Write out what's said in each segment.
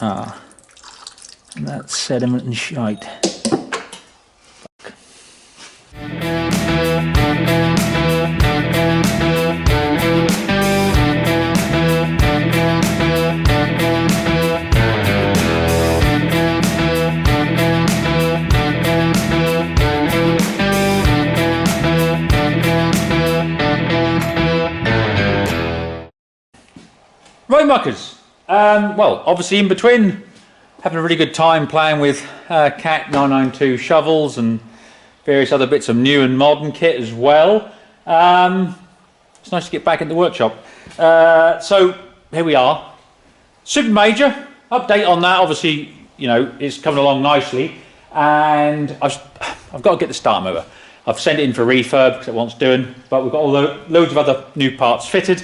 And that's sediment and shite. Right, muckers. Well, obviously in between having a really good time playing with Cat 992 shovels and various other bits of new and modern kit as well. It's nice to get back in the workshop. So here we are. Super Major, update on that. Obviously, you know, it's coming along nicely, and I've got to get the starter motor. I've sent it in for refurb because it wants doing, but we've got loads of other new parts fitted.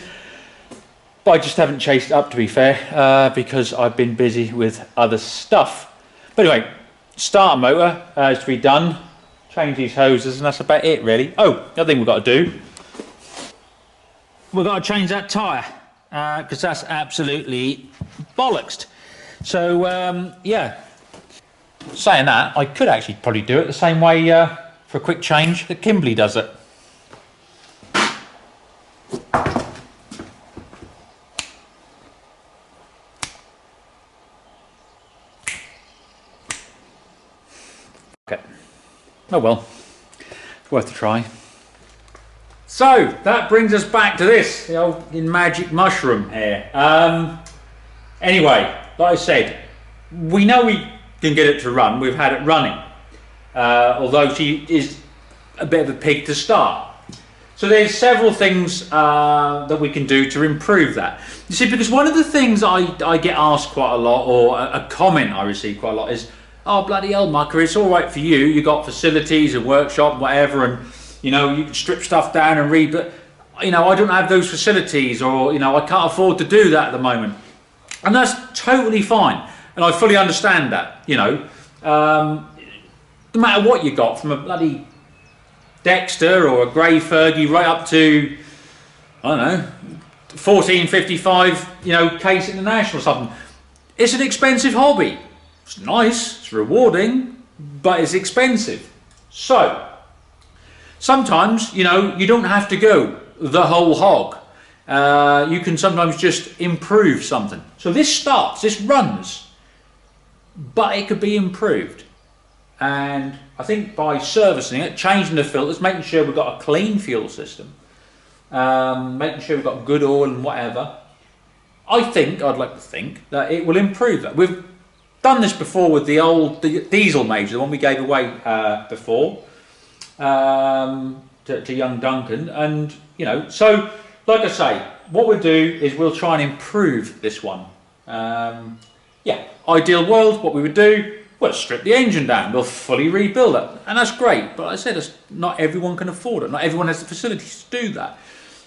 I just haven't chased it up, to be fair, because I've been busy with other stuff. But anyway, starter motor is to be done. Change these hoses, and that's about it, really. Oh, the other thing we've got to do, we've got to change that tyre, because that's absolutely bollocksed. So, yeah, saying that, I could actually probably do it the same way for a quick change that Kimberly does it. Okay. Oh well, it's worth a try. So that brings us back to this, the old magic mushroom here. Anyway, like I said, we know we can get it to run. We've had it running, although she is a bit of a pig to start. So there's several things that we can do to improve that. You see, because one of the things I get asked quite a lot, or a comment I receive quite a lot, is, oh bloody hell, Mucker, it's all right for you. You got facilities and workshop and whatever, and you know you can strip stuff down and read. But you know I don't have those facilities, or you know I can't afford to do that at the moment, and that's totally fine. And I fully understand that. You know, no matter what you got, from a bloody Dexta or a grey Fergie right up to, I don't know, 1455, you know, Case International or something. It's an expensive hobby. It's nice, it's rewarding, but it's expensive. So sometimes, you know, you don't have to go the whole hog. You can sometimes just improve something. So this runs, but it could be improved. And I think by servicing it, changing the filters, making sure we've got a clean fuel system, making sure we've got good oil and whatever, I'd like to think that it will improve that. We've done this before with the old diesel Major, the one we gave away before to young Duncan, and you know, so like I say, what we'll do is we'll try and improve this one. Yeah, ideal world, what we would do, we'll strip the engine down, we'll fully rebuild it, and that's great. But like I said, not everyone can afford it, not everyone has the facilities to do that.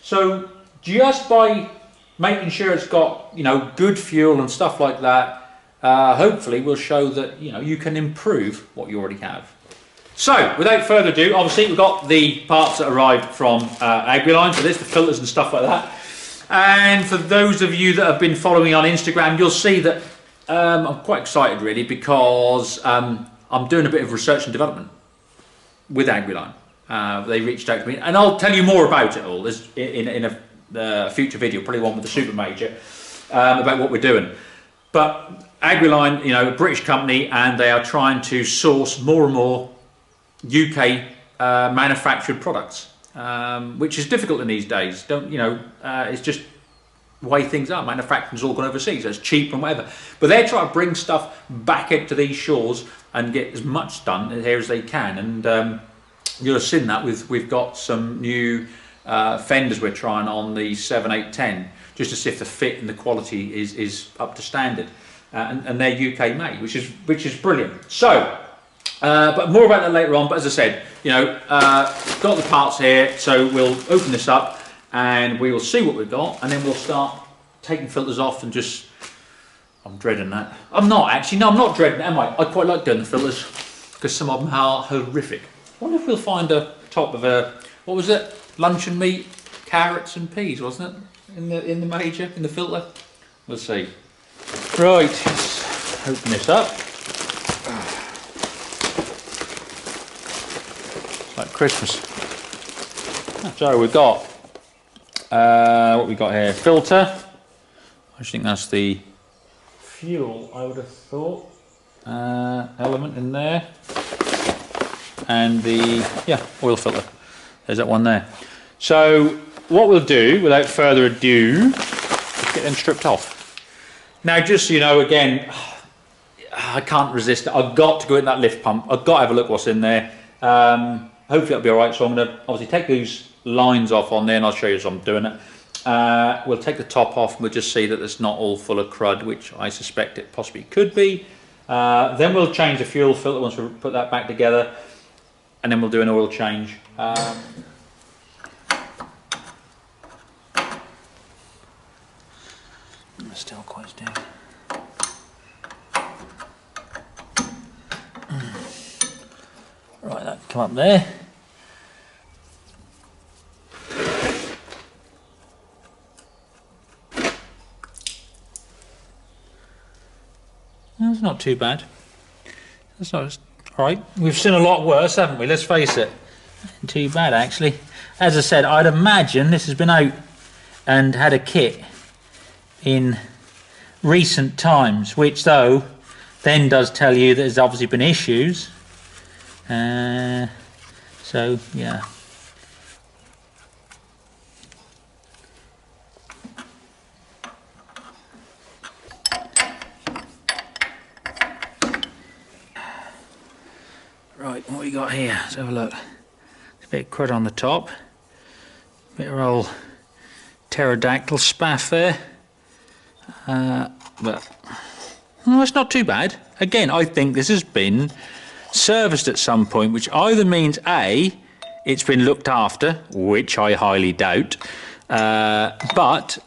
So just by making sure it's got, you know, good fuel and stuff like that, hopefully we'll show that, you know, you can improve what you already have. So without further ado, obviously we've got the parts that arrived from Agriline, so there's the filters and stuff like that. And for those of you that have been following me on Instagram, you'll see that I'm quite excited really, because I'm doing a bit of research and development with Agriline. They reached out to me, and I'll tell you more about it all in a future video, probably one with the Super Major, about what we're doing. But Agriline, you know, a British company, and they are trying to source more and more UK manufactured products, which is difficult in these days. It's just the way things are. Manufacturing's all gone overseas, so it's cheap and whatever. But they're trying to bring stuff back into these shores and get as much done here as they can. And you'll have seen that we've got some new fenders we're trying on the 7, 8, 10, just to see if the fit and the quality is up to standard. And they're UK made, which is brilliant. So, but more about that later on. But as I said, you know, got the parts here, so we'll open this up and we will see what we've got, and then we'll start taking filters off and just. I'm dreading that. I'm not actually. No, I'm not dreading it, am I? I quite like doing the filters because some of them are horrific. I wonder if we'll find a top of a, what was it? Luncheon meat, carrots and peas, wasn't it? In the Major, in the filter. We'll see. Right, open this up. It's like Christmas. So we've got what we got here? Filter. I think that's the fuel, I would have thought. Element in there. And the oil filter. There's that one there. So what we'll do, without further ado, is get them stripped off. Now, just so you know, again, I can't resist it. I've got to go in that lift pump. I've got to have a look what's in there. Hopefully it'll be all right. So I'm going to obviously take these lines off on there, and I'll show you as I'm doing it. We'll take the top off, and we'll just see that it's not all full of crud, which I suspect it possibly could be. Then we'll change the fuel filter once we put that back together, and then we'll do an oil change. Still quite stiff. Right, that can come up there. That's not too bad. That's not all right. We've seen a lot worse, haven't we? Let's face it. Not too bad, actually. As I said, I'd imagine this has been out and had a kit in recent times, which though then does tell you that there's obviously been issues. So yeah. Right, what we got here? Let's have a look. There's a bit of crud on the top. Bit of old pterodactyl spaff there. But well, it's not too bad. Again, I think this has been serviced at some point, which either means A, it's been looked after, which I highly doubt, but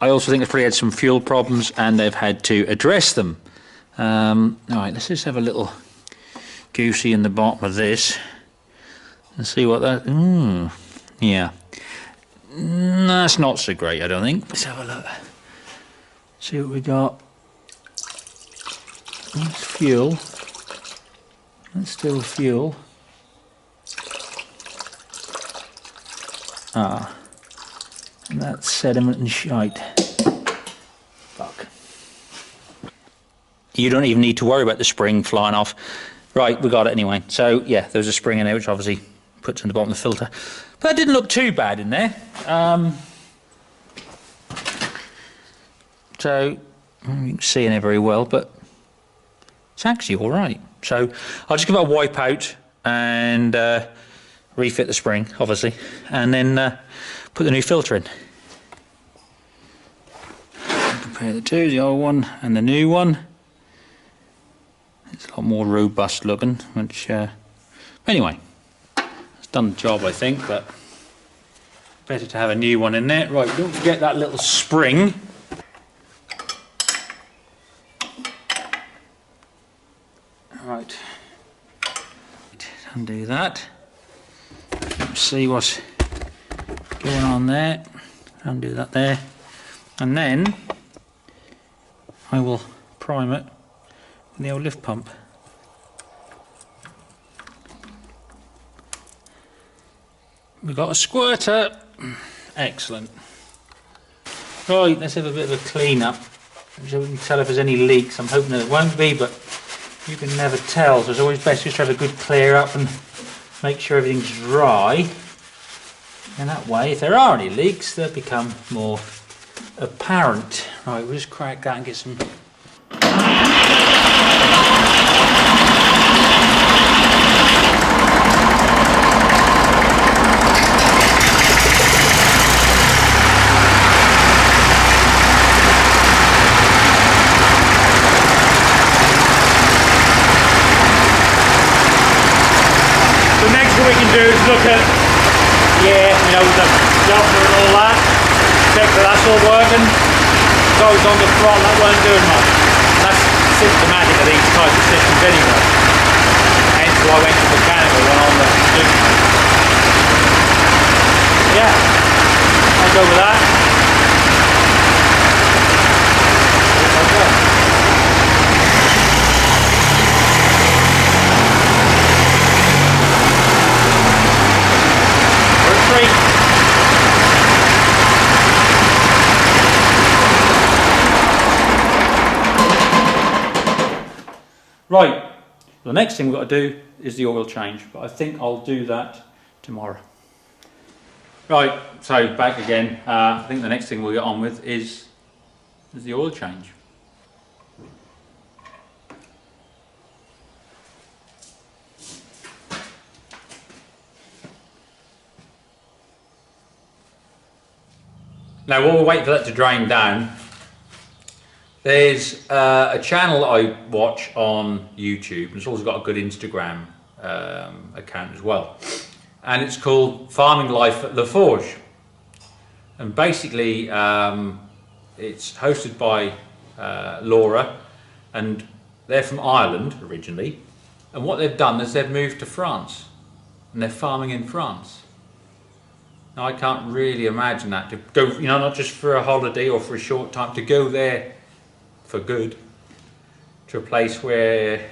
I also think it's probably had some fuel problems and they've had to address them. Alright, let's just have a little goosey in the bottom of this and see what that... yeah. That's not so great, I don't think. Let's have a look. See what we got. That's fuel. That's still fuel. And that's sediment and shite. Fuck. You don't even need to worry about the spring flying off. Right, we got it anyway. So yeah, there's a spring in there which obviously puts in the bottom of the filter. But that didn't look too bad in there. So you can see in there very well, but it's actually all right. So I'll just give it a wipe out and refit the spring, obviously, and then put the new filter in. Compare the two, the old one and the new one. It's a lot more robust looking, which anyway, it's done the job, I think, but better to have a new one in there. Right, don't forget that little spring. Right, undo that. Let's see what's going on there. Undo that there, and then I will prime it with the old lift pump. We've got a squirter. Excellent. Right, let's have a bit of a clean up so we can tell if there's any leaks. I'm hoping there won't be, but you can never tell, so it's always best just to have a good clear up and make sure everything's dry. And that way, if there are any leaks, they'll become more apparent. Right, we'll just crack that and get some... What we can do is look at, the governor and all that, check that that's all working. Goes on the throttle, that weren't doing much. That's symptomatic of these types of systems anyway. Hence why I went to mechanical when on the Duke. Yeah, I'll go with that. Right, the next thing we've got to do is the oil change, but I think I'll do that tomorrow. Right, so back again. I think the next thing we'll get on with is the oil change. Now while we're waiting for that to drain down, there's a channel that I watch on YouTube, and it's also got a good Instagram account as well, and it's called Farming Life at La Forge, and basically it's hosted by Laura, and they're from Ireland originally, and what they've done is they've moved to France and they're farming in France. Now I can't really imagine that, to go, you know, not just for a holiday or for a short time, to go there for good, to a place where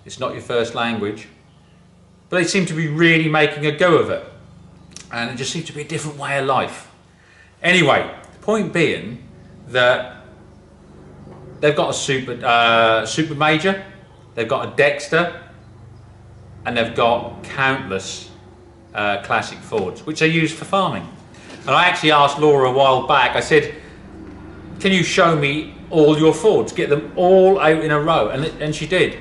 it's not your first language, but they seem to be really making a go of it, and it just seems to be a different way of life. Anyway, the point being that they've got a super major, they've got a Dexta, and they've got countless classic Fords, which they use for farming. And I actually asked Laura a while back, I said, can you show me all your Fords, get them all out in a row? And she did.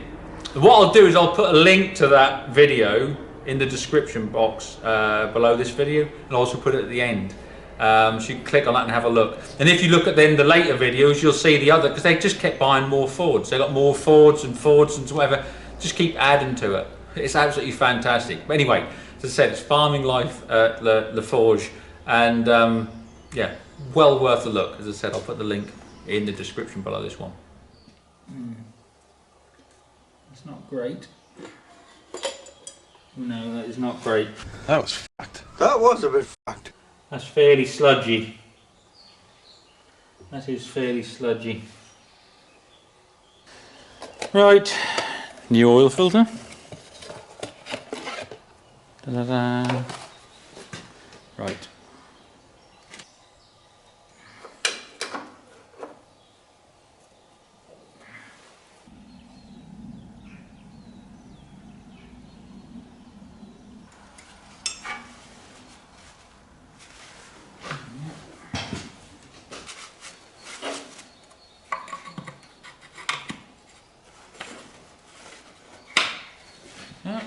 And what I'll do is I'll put a link to that video in the description box below this video, and I'll also put it at the end. So you can click on that and have a look. And if you look at then the later videos, you'll see the other, because they just kept buying more Fords. They got more Fords and whatever, just keep adding to it. It's absolutely fantastic. But anyway, as I said, it's Farming Life at La Forge, and yeah, well worth a look. As I said, I'll put the link in the description below this one. It's not great. No, that is not great. That was fucked. That was a bit fucked. That's fairly sludgy. That is fairly sludgy. Right, new oil filter. Da-da-da. Right. Yeah.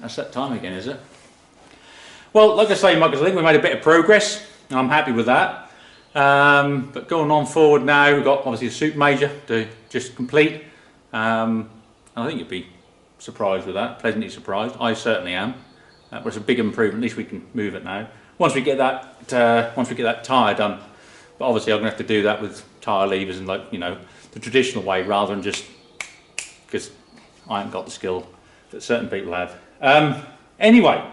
That's that time again, is it? Well, like I say, Muck, I think we made a bit of progress, and I'm happy with that. But going on forward now, we've got obviously a super major to just complete. I think you'd be surprised with that, pleasantly surprised. I certainly am. But it's a big improvement. At least we can move it now. Once we get that tyre done, but obviously I'm going to have to do that with tyre levers and, like, you know, the traditional way, rather than just because I haven't got the skill that certain people have. Anyway,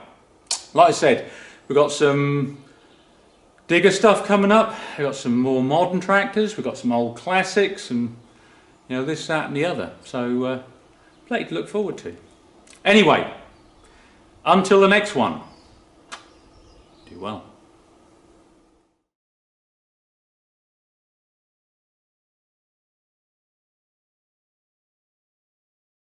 like I said, we've got some digger stuff coming up. We've got some more modern tractors. We've got some old classics, and you know, this, that, and the other. So plenty to look forward to. Anyway, until the next one, do well.